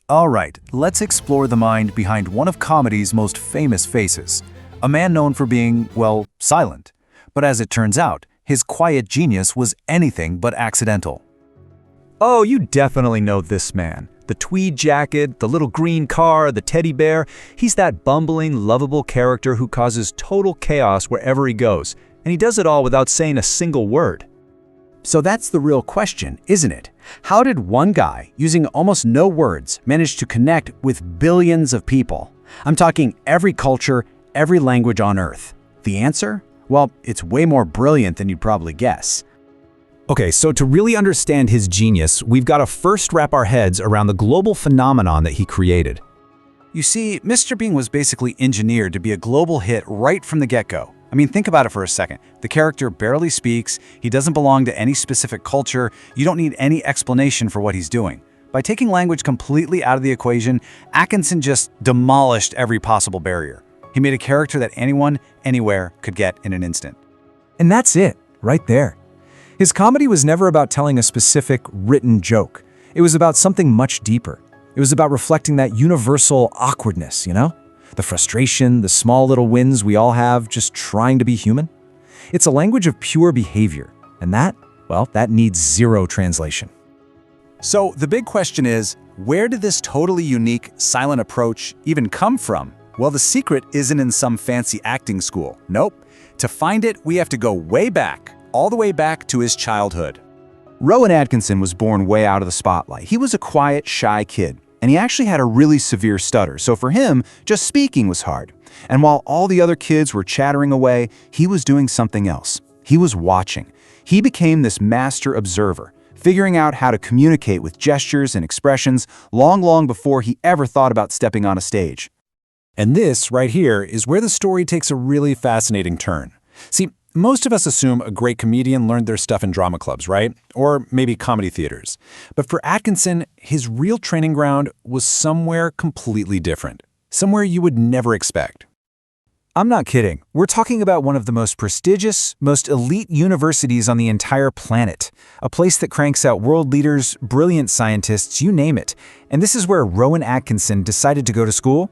All right, let's explore the mind behind one of comedy's most famous faces, a man known for being, well, silent. But as it turns out, his quiet genius was anything but accidental. Oh, you definitely know this man. The tweed jacket, the little green car, the teddy bear. He's that bumbling, lovable character who causes total chaos wherever he goes. And he does it all without saying a single word. So that's the real question, isn't it? How did one guy, using almost no words, manage to connect with billions of people? I'm talking every culture, every language on Earth. The answer? Well, it's way more brilliant than you'd probably guess. Okay, so to really understand his genius, we've got to first wrap our heads around the global phenomenon that he created. You see, Mr. Bean was basically engineered to be a global hit right from the get-go. I mean, think about it for a second. The character barely speaks, he doesn't belong to any specific culture, you don't need any explanation for what he's doing. By taking language completely out of the equation, Atkinson just demolished every possible barrier. He made a character that anyone, anywhere, could get in an instant. And that's it, right there. His comedy was never about telling a specific, written joke. It was about something much deeper. It was about reflecting that universal awkwardness, you know? The frustration, the small little wins we all have just trying to be human. It's a language of pure behavior, and that needs zero translation. So the big question is, where did this totally unique, silent approach even come from? Well, the secret isn't in some fancy acting school. Nope. To find it, we have to go way back, all the way back to his childhood. Rowan Atkinson was born way out of the spotlight. He was a quiet, shy kid, and he actually had a really severe stutter, so for him, just speaking was hard. And while all the other kids were chattering away, he was doing something else. He was watching. He became this master observer, figuring out how to communicate with gestures and expressions long before he ever thought about stepping on a stage. And this, right here, is where the story takes a really fascinating turn. See, most of us assume a great comedian learned their stuff in drama clubs, right? Or maybe comedy theaters. But for Atkinson, his real training ground was somewhere completely different. Somewhere you would never expect. I'm not kidding. We're talking about one of the most prestigious, most elite universities on the entire planet. A place that cranks out world leaders, brilliant scientists, you name it. And this is where Rowan Atkinson decided to go to school?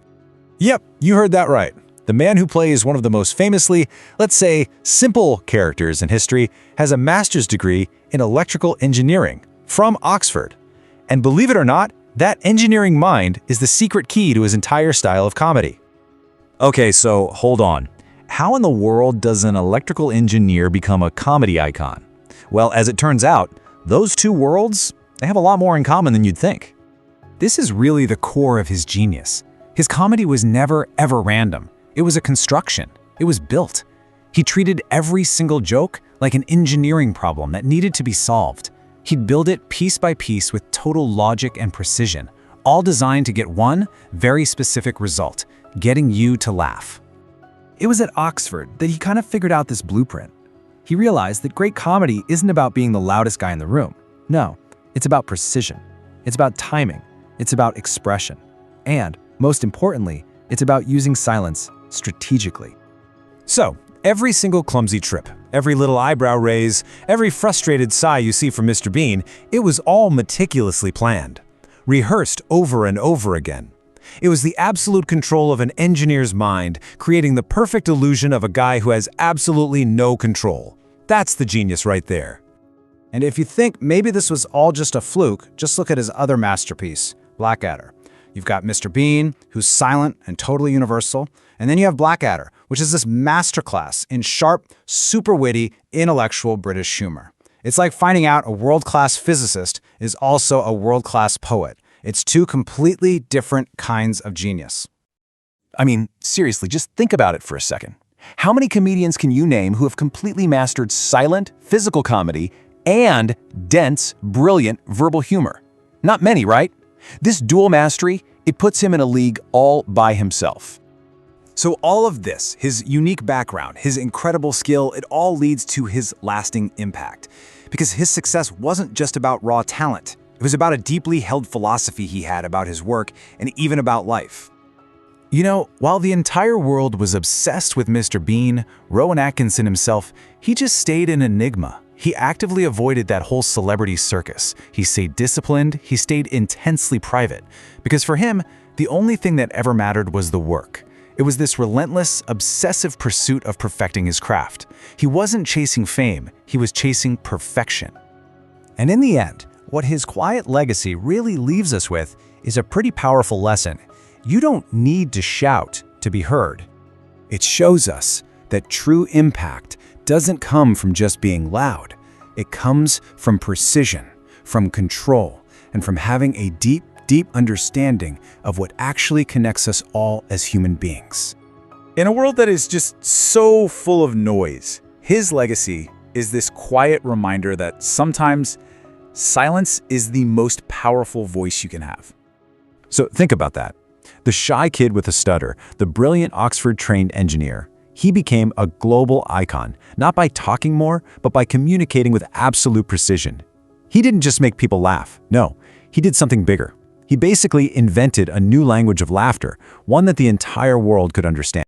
Yep, you heard that right. The man who plays one of the most famously, let's say, simple characters in history has a master's degree in electrical engineering from Oxford. And believe it or not, that engineering mind is the secret key to his entire style of comedy. Okay, so hold on. How in the world does an electrical engineer become a comedy icon? Well, as it turns out, those two worlds, they have a lot more in common than you'd think. This is really the core of his genius. His comedy was never, ever random. It was a construction. It was built. He treated every single joke like an engineering problem that needed to be solved. He'd build it piece by piece with total logic and precision, all designed to get one very specific result, getting you to laugh. It was at Oxford that he kind of figured out this blueprint. He realized that great comedy isn't about being the loudest guy in the room. No, it's about precision. It's about timing. It's about expression. And, most importantly, it's about using silence strategically. So, every single clumsy trip, every little eyebrow raise, every frustrated sigh you see from Mr. Bean, it was all meticulously planned, rehearsed over and over again. It was the absolute control of an engineer's mind, creating the perfect illusion of a guy who has absolutely no control. That's the genius right there. And if you think maybe this was all just a fluke, just look at his other masterpiece, Blackadder. You've got Mr. Bean, who's silent and totally universal, and then you have Blackadder, which is this masterclass in sharp, super witty, intellectual British humor. It's like finding out a world-class physicist is also a world-class poet. It's two completely different kinds of genius. I mean, seriously, just think about it for a second. How many comedians can you name who have completely mastered silent, physical comedy and dense, brilliant verbal humor? Not many, right? This dual mastery, it puts him in a league all by himself. So all of this, his unique background, his incredible skill, it all leads to his lasting impact. Because his success wasn't just about raw talent. It was about a deeply held philosophy he had about his work and even about life. You know, while the entire world was obsessed with Mr. Bean, Rowan Atkinson himself, he just stayed an enigma. He actively avoided that whole celebrity circus. He stayed disciplined, he stayed intensely private. Because for him, the only thing that ever mattered was the work. It was this relentless, obsessive pursuit of perfecting his craft. He wasn't chasing fame, he was chasing perfection. And in the end, what his quiet legacy really leaves us with is a pretty powerful lesson. You don't need to shout to be heard. It shows us that true impact doesn't come from just being loud. It comes from precision, from control, and from having a deep understanding of what actually connects us all as human beings. In a world that is just so full of noise, his legacy is this quiet reminder that sometimes silence is the most powerful voice you can have. So think about that. The shy kid with a stutter, the brilliant Oxford-trained engineer, he became a global icon, not by talking more, but by communicating with absolute precision. He didn't just make people laugh. No, he did something bigger. He basically invented a new language of laughter, one that the entire world could understand.